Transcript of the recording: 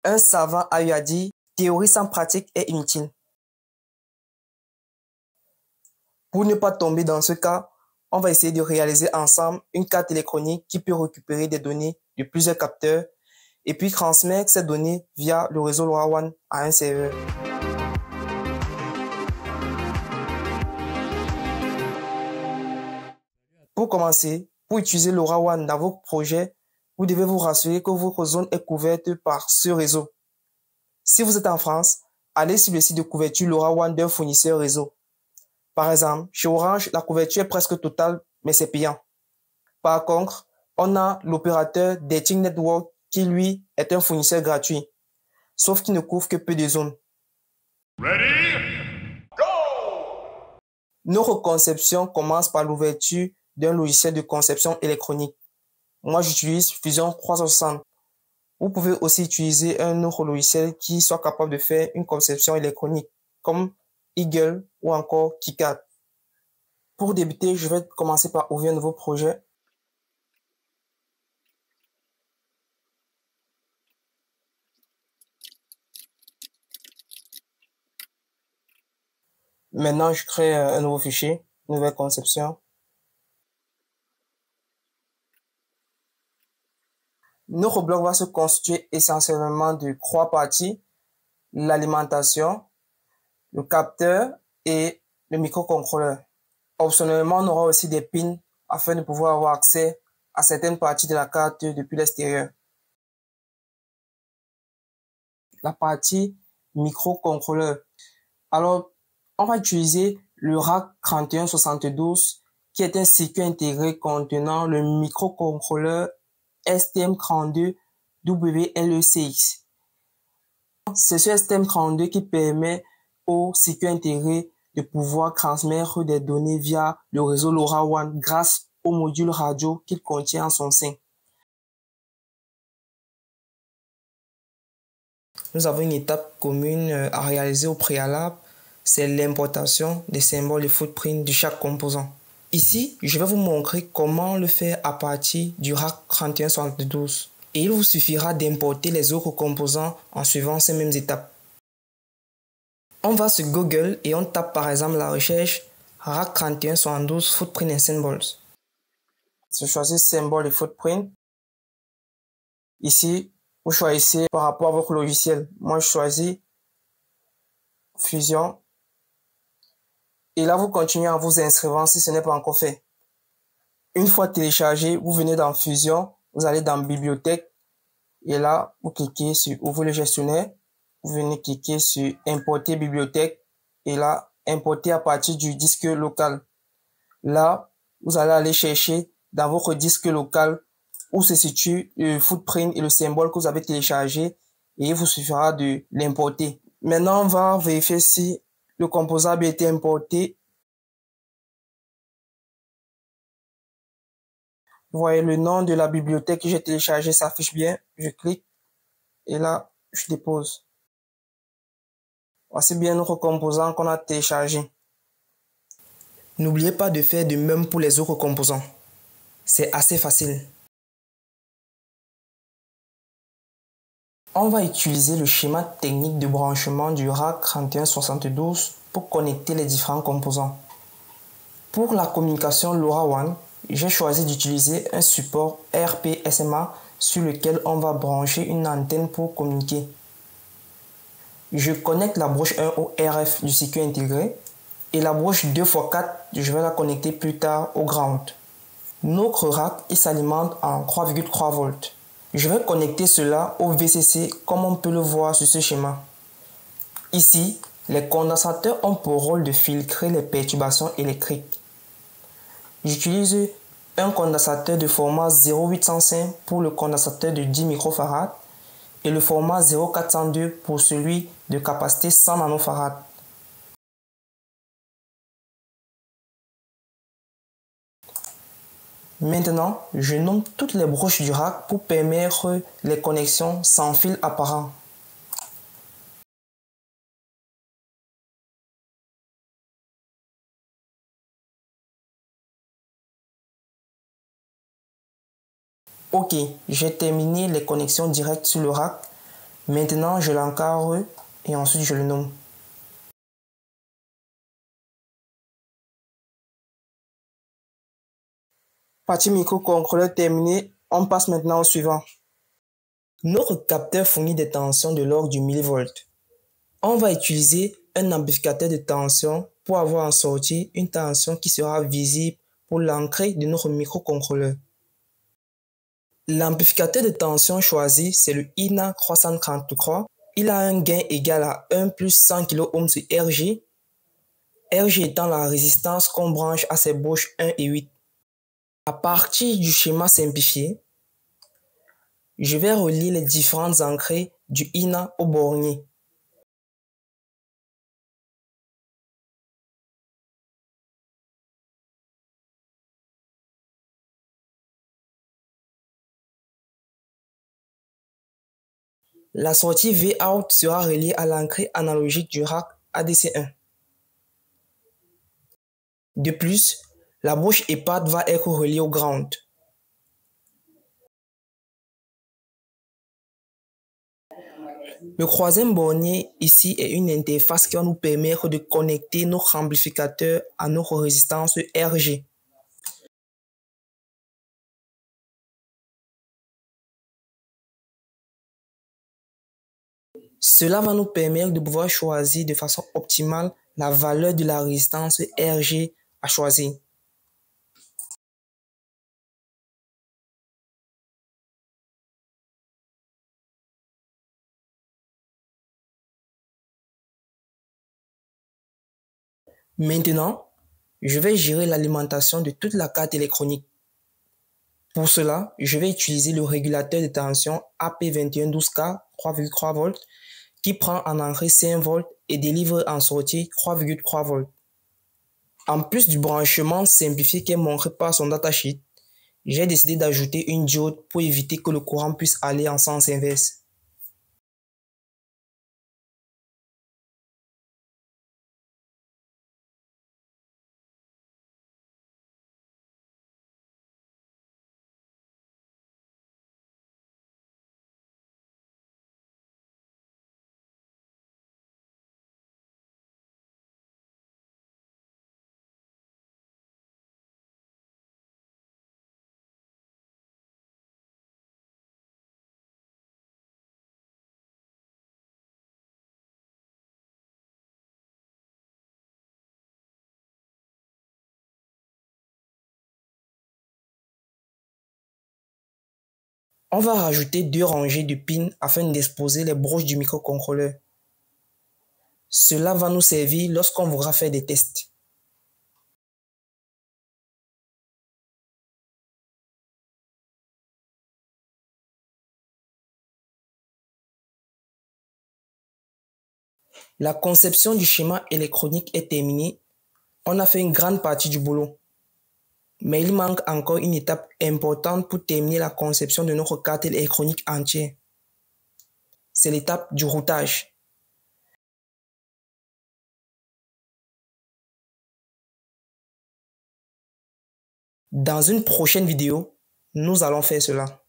Un savant a eu à dire « théorie sans pratique est inutile ». Pour ne pas tomber dans ce cas, on va essayer de réaliser ensemble une carte électronique qui peut récupérer des données de plusieurs capteurs et puis transmettre ces données via le réseau LoRaWAN à un serveur. Pour commencer, pour utiliser LoRaWAN dans vos projets, vous devez vous rassurer que votre zone est couverte par ce réseau. Si vous êtes en France, allez sur le site de couverture LoRaWAN d'un fournisseur réseau. Par exemple, chez Orange, la couverture est presque totale, mais c'est payant. Par contre, on a l'opérateur Dating Network qui, lui, est un fournisseur gratuit, sauf qu'il ne couvre que peu de zones. Ready? Go! Notre conception commence par l'ouverture d'un logiciel de conception électronique. Moi, j'utilise Fusion 360. Vous pouvez aussi utiliser un autre logiciel qui soit capable de faire une conception électronique, comme Eagle ou encore KiCad. Pour débuter, je vais commencer par ouvrir un nouveau projet. Maintenant, je crée un nouveau fichier, nouvelle conception. Notre bloc va se constituer essentiellement de 3 parties: l'alimentation, le capteur et le microcontrôleur. Optionnellement, on aura aussi des pins afin de pouvoir avoir accès à certaines parties de la carte depuis l'extérieur. La partie microcontrôleur. Alors, on va utiliser le RAC 3172 qui est un circuit intégré contenant le microcontrôleur STM32WLECX. C'est ce STM32 qui permet au circuit intégré de pouvoir transmettre des données via le réseau LoRaWAN grâce au module radio qu'il contient en son sein. Nous avons une étape commune à réaliser au préalable, c'est l'importation des symboles et footprints de chaque composant. Ici, je vais vous montrer comment le faire à partir du RAC 3172. Et il vous suffira d'importer les autres composants en suivant ces mêmes étapes. On va sur Google et on tape par exemple la recherche RAC 3172 Footprint and Symbols. Je choisis Symbole et Footprint. Ici, vous choisissez par rapport à votre logiciel. Moi, je choisis Fusion. Et là, vous continuez en vous inscrivant si ce n'est pas encore fait. Une fois téléchargé, vous venez dans Fusion, vous allez dans Bibliothèque. Et là, vous cliquez sur Ouvrir le gestionnaire. Vous venez cliquer sur Importer bibliothèque. Et là, Importer à partir du disque local. Là, vous allez aller chercher dans votre disque local où se situe le footprint et le symbole que vous avez téléchargé. Et il vous suffira de l'importer. Maintenant, on va vérifier si le composant a bien été importé. Vous voyez le nom de la bibliothèque que j'ai téléchargée s'affiche bien. Je clique et là, je dépose. Voici bien notre composant qu'on a téléchargé. N'oubliez pas de faire de même pour les autres composants. C'est assez facile. On va utiliser le schéma technique de branchement du RAC 3172 pour connecter les différents composants. Pour la communication LoRaWAN, j'ai choisi d'utiliser un support RP-SMA sur lequel on va brancher une antenne pour communiquer. Je connecte la broche 1 au RF du circuit intégré et la broche 2x4, je vais la connecter plus tard au ground. Notre rack, il s'alimente en 3,3 volts. Je vais connecter cela au VCC comme on peut le voir sur ce schéma. Ici, les condensateurs ont pour rôle de filtrer les perturbations électriques. J'utilise un condensateur de format 0,805 pour le condensateur de 10 microfarad et le format 0,402 pour celui de capacité 100 nanofarad. Maintenant, je nomme toutes les broches du rack pour permettre les connexions sans fil apparent. Ok, j'ai terminé les connexions directes sur le rack. Maintenant, je l'encadre et ensuite je le nomme. Partie microcontrôleur terminée, on passe maintenant au suivant. Notre capteur fournit des tensions de l'ordre du millivolt. On va utiliser un amplificateur de tension pour avoir en sortie une tension qui sera visible pour l'entrée de notre microcontrôleur. L'amplificateur de tension choisi, c'est le INA 333. Il a un gain égal à 1 plus 100 kΩ sur RG, RG étant la résistance qu'on branche à ses bouches 1 et 8. À partir du schéma simplifié, je vais relier les différentes entrées du INA au bornier. La sortie Vout sera reliée à l'entrée analogique du rack ADC1. De plus, la bouche EPAD va être reliée au ground. Le troisième bornier ici est une interface qui va nous permettre de connecter notre amplificateur à notre résistance RG. Cela va nous permettre de pouvoir choisir de façon optimale la valeur de la résistance RG à choisir. Maintenant, je vais gérer l'alimentation de toute la carte électronique. Pour cela, je vais utiliser le régulateur de tension AP2112K 3,3 volts qui prend en entrée 5 volts et délivre en sortie 3,3 volts. En plus du branchement simplifié qui est montré par son datasheet, j'ai décidé d'ajouter une diode pour éviter que le courant puisse aller en sens inverse. On va rajouter 2 rangées de pins afin d'exposer les broches du microcontrôleur. Cela va nous servir lorsqu'on voudra faire des tests. La conception du schéma électronique est terminée. On a fait une grande partie du boulot. Mais il manque encore une étape importante pour terminer la conception de notre carte électronique entière. C'est l'étape du routage. Dans une prochaine vidéo, nous allons faire cela.